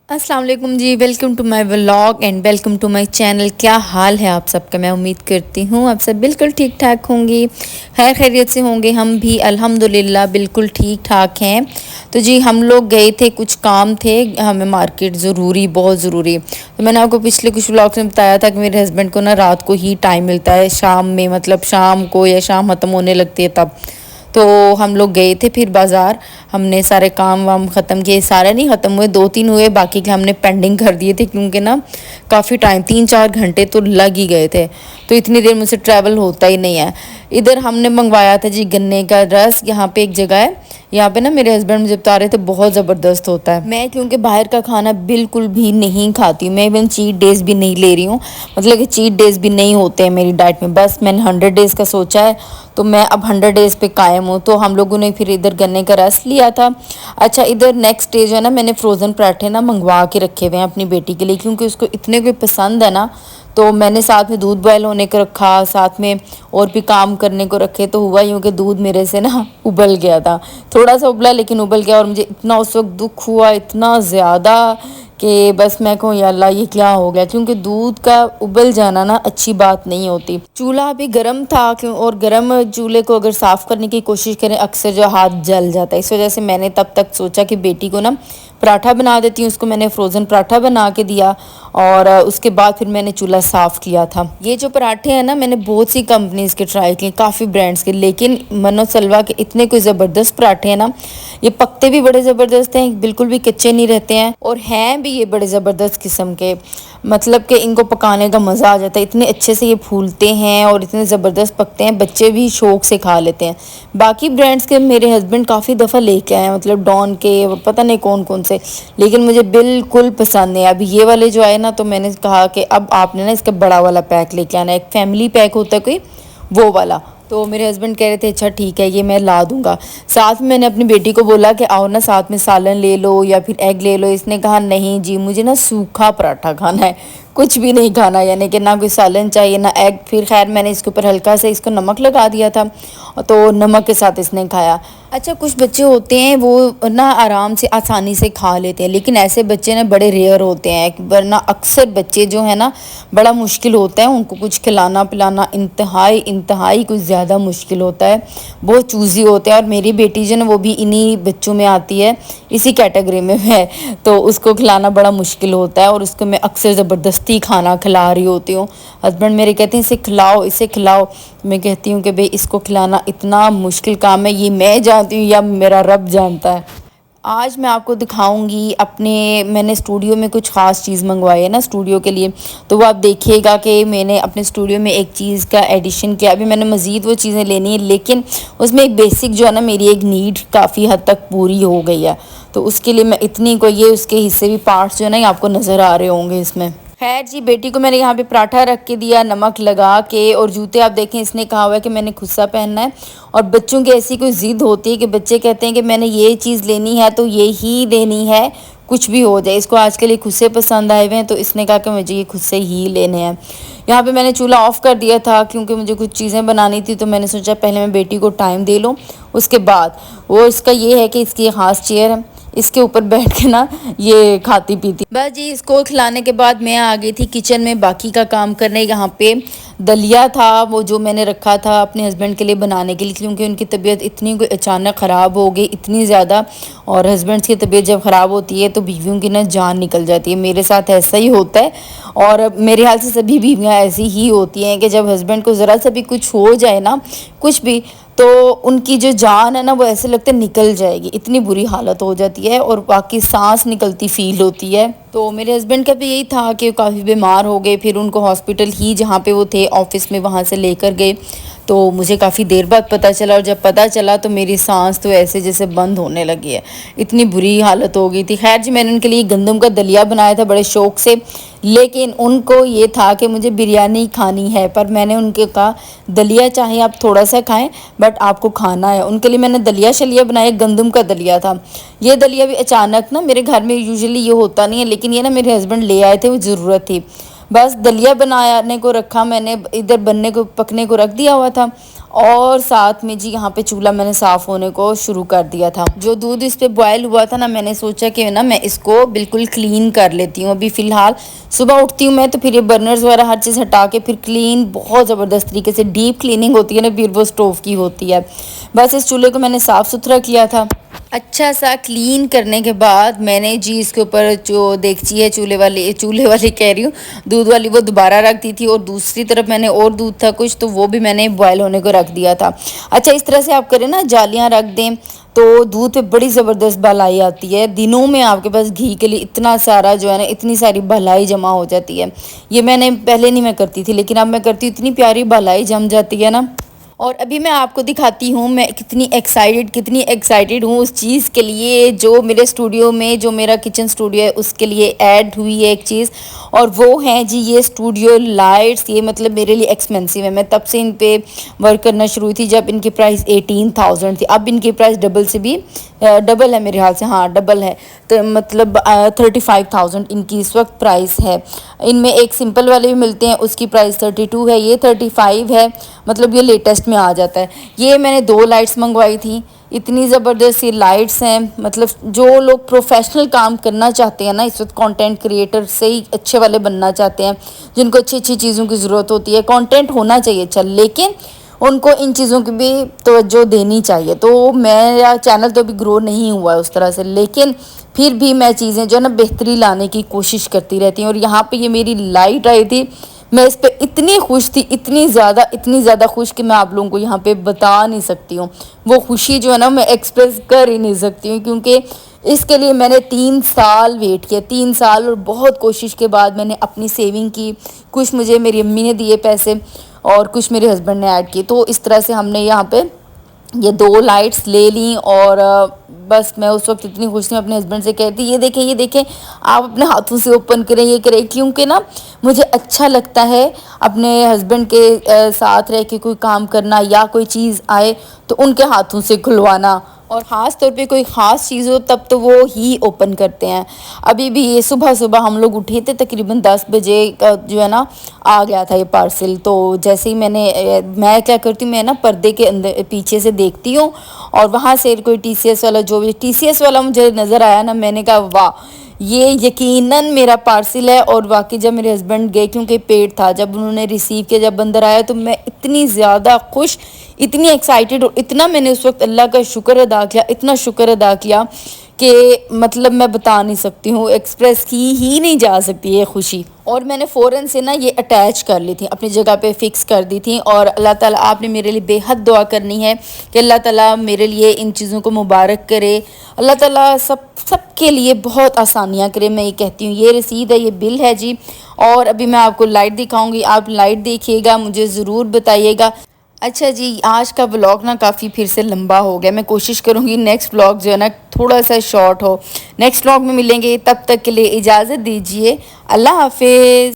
अस्सलाम वालेकुम जी, welcome to my vlog and welcome to my channel. क्या हाल है आप सबका? मैं उम्मीद करती हूँ आप सब बिल्कुल ठीक ठाक होंगी, खैर खैरियत से होंगे। हम भी अल्हम्दुलिल्लाह बिल्कुल ठीक ठाक हैं। तो जी हम लोग गए थे, कुछ काम थे हमें मार्केट, ज़रूरी, बहुत ज़रूरी। तो मैंने आपको पिछले कुछ व्लॉग्स में बताया था कि मेरे हस्बैंड को ना रात को ही टाइम मिलता है, शाम में, मतलब शाम को या शाम ख़त्म होने लगती है तब। तो हम लोग गए थे फिर बाज़ार। हमने सारे काम वाम ख़त्म किए, सारे नहीं ख़त्म हुए, दो तीन हुए, बाकी के हमने पेंडिंग कर दिए थे क्योंकि ना काफ़ी टाइम, 3-4 घंटे तो लग ही गए थे। तो इतनी देर मुझसे ट्रैवल होता ही नहीं है। इधर हमने मंगवाया था जी गन्ने का रस। यहाँ पे एक जगह है, यहाँ पे ना मेरे हस्बैंड मुझे बता रहे थे बहुत ज़बरदस्त होता है। मैं क्योंकि बाहर का खाना बिल्कुल भी नहीं खाती, मैं इवन चीट डेज़ भी नहीं ले रही हूँ, मतलब कि चीट डेज़ भी नहीं होते हैं मेरी डाइट में। बस मैंने 100 डेज़ का सोचा है, तो मैं अब 100 डेज़ पे कायम हूँ। तो हम लोगों ने फिर इधर गन्ने का रस लिया था। अच्छा, इधर नेक्स्ट डे जो है ना, मैंने फ्रोज़न पराठे ना मंगवा के रखे हुए हैं अपनी बेटी के लिए, क्योंकि उसको इतने कोई पसंद है ना। तो मैंने साथ में दूध बॉयल होने को रखा, साथ में और भी काम करने को रखे। तो हुआ यूँ कि दूध मेरे से ना उबल गया था, थोड़ा सा उबला लेकिन उबल गया। और मुझे इतना उस वक्त दुख हुआ, इतना ज़्यादा, कि बस मैं कहूँ या अल्लाह ये क्या हो गया। क्योंकि दूध का उबल जाना ना अच्छी बात नहीं होती। चूल्हा भी गर्म था, क्यों, और गर्म चूल्हे को अगर साफ़ करने की कोशिश करें अक्सर जो हाथ जल जाता है। इस वजह से मैंने तब तक सोचा कि बेटी को ना पराठा बना देती हूँ। उसको मैंने फ्रोज़न पराठा बना के दिया, और उसके बाद फिर मैंने चूल्हा साफ़ किया था। ये जो पराठे हैं ना, मैंने बहुत सी कंपनीज़ के ट्राई किए, काफ़ी ब्रांड्स के, लेकिन मनो सलवा के इतने कोई ज़बरदस्त पराठे हैं ना। ये पकते भी बड़े ज़बरदस्त हैं, बिल्कुल भी कच्चे नहीं रहते हैं, और हैं भी ये बड़े ज़बरदस्त किस्म के, मतलब कि इनको पकाने का मज़ा आ जाता है। इतने अच्छे से ये फूलते हैं और इतने ज़बरदस्त पकते हैं, बच्चे भी शौक़ से खा लेते हैं। बाकी ब्रांड्स के मेरे हस्बैंड काफ़ी दफ़ा लेके आए हैं, मतलब डॉन के, पता नहीं कौन कौन से, लेकिन मुझे बिल्कुल पसंद नहीं। अभी ये वाले जो आए ना, तो मैंने कहा कि अब आपने ना इसका बड़ा वाला पैक लेके आना है, एक फैमिली पैक होता है कोई, वो वाला। तो मेरे हस्बैंड कह रहे थे अच्छा ठीक है, ये मैं ला दूंगा। साथ में मैंने अपनी बेटी को बोला कि आओ ना साथ में सालन ले लो या फिर एग ले लो। इसने कहा नहीं जी, मुझे ना सूखा पराठा खाना है, कुछ भी नहीं खाना, यानी कि ना कोई सालन चाहिए ना एग। फिर खैर मैंने इसके ऊपर हल्का सा इसको नमक लगा दिया था, तो नमक के साथ इसने खाया। अच्छा, कुछ बच्चे होते हैं वो ना आराम से आसानी से खा लेते हैं, लेकिन ऐसे बच्चे ना बड़े रेयर होते हैं, वरना अक्सर बच्चे जो है ना बड़ा मुश्किल होता है उनको कुछ खिलाना पिलाना, इंतहाई कुछ ज़्यादा मुश्किल होता है, बहुत चूज़ी होते हैं। और मेरी बेटी जो ना वो भी इन्हीं बच्चों में आती है, इसी कैटेगरी में है, तो उसको खिलाना बड़ा मुश्किल होता है, और उसको मैं अक्सर ज़बरदस्ती खाना खिला रही होती हूँ। हस्बैंड मेरे कहते हैं इसे खिलाओ इसे खिलाओ, मैं कहती हूँ कि भाई इसको खिलाना इतना मुश्किल काम है, ये मैं जानती हूँ या मेरा रब जानता है। आज मैं आपको दिखाऊंगी अपने, मैंने स्टूडियो में कुछ ख़ास चीज़ मंगवाई है ना स्टूडियो के लिए, तो वो आप देखिएगा कि मैंने अपने स्टूडियो में एक चीज़ का एडिशन किया। अभी मैंने मज़ीद वो चीज़ें लेनी है, लेकिन उसमें एक बेसिक जो है ना मेरी एक नीड काफ़ी हद तक पूरी हो गई है। तो उसके लिए मैं इतनी को, ये उसके हिस्से भी पार्ट्स जो है ना ये आपको नज़र आ रहे होंगे इसमें। खैर जी, बेटी को मैंने यहाँ पे पराठा रख के दिया नमक लगा के, और जूते आप देखें इसने कहा हुआ है कि मैंने खुद सा पहनना है। और बच्चों की ऐसी कोई ज़िद होती है कि बच्चे कहते हैं कि मैंने ये चीज़ लेनी है तो ये ही लेनी है, कुछ भी हो जाए। इसको आजकल ये खुद से पसंद आए हुए हैं, तो इसने कहा कि मुझे ये खुद से ही लेने हैं। यहाँ पे मैंने चूल्हा ऑफ़ कर दिया था क्योंकि मुझे कुछ चीज़ें बनानी थी, तो मैंने सोचा पहले मैं बेटी को टाइम दे लूँ। उसके बाद वो, इसका ये है कि इसकी ख़ास चेयर है, इसके ऊपर बैठ के ना ये खाती पीती। बस जी, इसको खिलाने के बाद मैं आ गई थी किचन में बाकी का काम करने। यहाँ पे दलिया था वो जो मैंने रखा था अपने हस्बैंड के लिए बनाने के लिए, क्योंकि उनकी तबीयत इतनी कोई अचानक ख़राब हो गई, इतनी ज़्यादा। और हस्बैंड्स की तबीयत जब ख़राब होती है तो बीवियों की ना जान निकल जाती है, मेरे साथ ऐसा ही होता है। और मेरे ख्याल से सभी बीवियाँ ऐसी ही होती हैं कि जब हस्बैंड को ज़रा सा भी कुछ हो जाए ना, कुछ भी, तो उनकी जो जान है ना वो ऐसे लगता है निकल जाएगी, इतनी बुरी हालत हो जाती है, और बाकी सांस निकलती फील होती है। तो मेरे हस्बैंड का भी यही था कि वो काफ़ी बीमार हो गए, फिर उनको हॉस्पिटल ही जहाँ पे वो थे ऑफिस में वहाँ से लेकर गए। तो मुझे काफ़ी देर बाद पता चला, और जब पता चला तो मेरी सांस तो ऐसे जैसे बंद होने लगी है, इतनी बुरी हालत हो गई थी। खैर जी, मैंने उनके लिए गंदम का दलिया बनाया था बड़े शौक़ से, लेकिन उनको ये था कि मुझे बिरयानी खानी है। पर मैंने उनके कहा दलिया चाहे आप थोड़ा सा खाएं, बट आपको खाना है। उनके लिए मैंने दलिया शलिया बनाया, गंदम का दलिया था। ये दलिया भी अचानक ना, मेरे घर में यूजुअली ये होता नहीं है, लेकिन ये ना मेरे हस्बैंड ले आए थे, वो ज़रूरत थी। बस दलिया बनाने को रखा मैंने, इधर बनने को पकने को रख दिया हुआ था, اور ساتھ میں جی یہاں پہ چولہا میں نے صاف ہونے کو شروع کر دیا تھا۔ جو دودھ اس پہ بوائل ہوا تھا نا، میں نے سوچا کہ نا میں اس کو بالکل کلین کر لیتی ہوں۔ ابھی فی الحال صبح اٹھتی ہوں میں تو پھر یہ برنرز وغیرہ ہر چیز ہٹا کے پھر کلین، بہت زبردست طریقے سے ڈیپ کلیننگ ہوتی ہے نا، پھر وہ اسٹوو کی ہوتی ہے۔ بس اس چولہے کو میں نے صاف ستھرا کیا تھا اچھا سا کلین کرنے کے بعد میں نے جی اس کے اوپر جو دیگچی ہے چولہے والی کہہ رہی ہوں، دودھ والی، وہ دوبارہ رکھ دی تھی، اور دوسری طرف میں نے اور دودھ تھا کچھ تو وہ بھی میں نے بوائل ہونے کو رکھ دیا تھا۔ اچھا اس طرح سے آپ کریں نا، جالیاں رکھ دیں تو دودھ پہ بڑی زبردست بھلائی آتی ہے۔ دنوں میں آپ کے پاس گھی کے لیے اتنا سارا جو ہے نا، اتنی ساری بھلائی جمع ہو جاتی ہے۔ یہ میں نے پہلے نہیں میں کرتی تھی، لیکن اب میں کرتی ہوں، اتنی پیاری بھلائی جم جاتی ہے نا۔ اور ابھی میں آپ کو دکھاتی ہوں میں کتنی ایکسائٹیڈ ہوں اس چیز کے لیے جو میرے اسٹوڈیو میں، جو میرا کچن اسٹوڈیو ہے اس کے لیے ایڈ ہوئی ہے ایک چیز، اور وہ ہیں جی یہ اسٹوڈیو لائٹس۔ یہ مطلب میرے لیے ایکسپینسو ہے، میں تب سے ان پہ ورک کرنا شروع ہوئی تھی جب ان کی پرائس 18,000 تھی۔ اب ان کی پرائس ڈبل سے بھی ڈبل ہے میرے حال سے، ہاں ڈبل ہے، تو مطلب 35,000 ان کی اس وقت پرائس ہے۔ ان میں ایک سمپل والے بھی ملتے ہیں، اس کی پرائس 32 ہے، یہ 35 ہے، مطلب یہ لیٹسٹ میں آ جاتا ہے۔ یہ میں نے 2 لائٹس منگوائی تھیں، اتنی زبردست یہ لائٹس ہیں، مطلب جو لوگ پروفیشنل کام کرنا چاہتے ہیں نا، اس وقت کانٹینٹ کریٹر سے ہی اچھے والے بننا چاہتے ہیں، جن کو اچھی چیزوں کی ضرورت ہوتی ہے، کانٹینٹ ہونا چاہیے اچھا، لیکن ان کو ان چیزوں کی بھی توجہ دینی چاہیے۔ تو میرا چینل تو ابھی گرو نہیں ہوا ہے اس طرح سے، لیکن پھر بھی میں چیزیں جو ہے نا بہتری لانے کی کوشش کرتی رہتی ہوں۔ اور یہاں پہ یہ میری لائٹ آئی تھی، میں اس پہ اتنی خوش تھی، اتنی زیادہ خوش کہ میں آپ لوگوں کو یہاں پہ بتا نہیں سکتی ہوں۔ وہ خوشی جو ہے نا میں ایکسپریس کر ہی نہیں سکتی ہوں، کیونکہ اس کے لیے میں نے 3 سال ویٹ کیا، 3 سال، اور بہت کوشش کے بعد میں نے اپنی سیونگ کی، کچھ مجھے میری امی نے دیے پیسے اور کچھ میرے ہسبینڈ نے ایڈ کیے، تو اس طرح سے ہم نے یہاں پہ یہ 2 لائٹس لے لیں۔ اور بس میں اس وقت اتنی خوش تھی، اپنے ہسبینڈ سے کہتی یہ دیکھیں آپ اپنے ہاتھوں سے اوپن کریں، یہ کریں، کیونکہ نا مجھے اچھا لگتا ہے اپنے ہسبینڈ کے ساتھ رہ کے کوئی کام کرنا، یا کوئی چیز آئے تو ان کے ہاتھوں سے کھلوانا، اور خاص طور پہ کوئی خاص چیز ہو تب تو وہ ہی اوپن کرتے ہیں۔ ابھی بھی یہ صبح ہم لوگ اٹھے تھے، تقریباً 10 بجے کا جو ہے نا آ گیا تھا یہ پارسل۔ تو جیسے ہی میں کیا کرتی ہوں، میں نا پردے کے اندر پیچھے سے دیکھتی ہوں، اور وہاں سے کوئی ٹی سی ایس والا، جو بھی ٹی سی ایس والا مجھے نظر آیا نا، میں نے کہا واہ یہ یقیناً میرا پارسل ہے۔ اور واقعی جب میرے ہسبینڈ گئے، کیونکہ پیڈ تھا، جب انہوں نے ریسیو کیا، جب اندر آیا، تو میں اتنی زیادہ خوش، اتنی ایکسائٹیڈ، اور اتنا میں نے اس وقت اللہ کا شکر ادا کیا، اتنا شکر ادا کیا کہ مطلب میں بتا نہیں سکتی ہوں، ایکسپریس کی ہی نہیں جا سکتی یہ خوشی۔ اور میں نے فوراً سے نا یہ اٹیچ کر لی تھی، اپنی جگہ پہ فکس کر دی تھی۔ اور اللہ تعالیٰ، آپ نے میرے لیے بے حد دعا کرنی ہے کہ اللہ تعالیٰ میرے لیے ان چیزوں کو مبارک کرے، اللہ تعالیٰ سب کے لیے بہت آسانیاں کرے، میں یہ کہتی ہوں۔ یہ رسید ہے، یہ بل ہے جی، اور ابھی میں آپ کو لائٹ دکھاؤں گی، آپ لائٹ دیکھیے گا، مجھے ضرور بتائیے گا۔ اچھا جی، آج کا ولاگ نا کافی پھر سے لمبا ہو گیا، میں کوشش کروں گی نیکسٹ ولاگ جو ہے نا تھوڑا سا شارٹ ہو۔ نیکسٹ ولاگ میں ملیں گے، تب تک کے لیے اجازت دیجیے، اللہ حافظ۔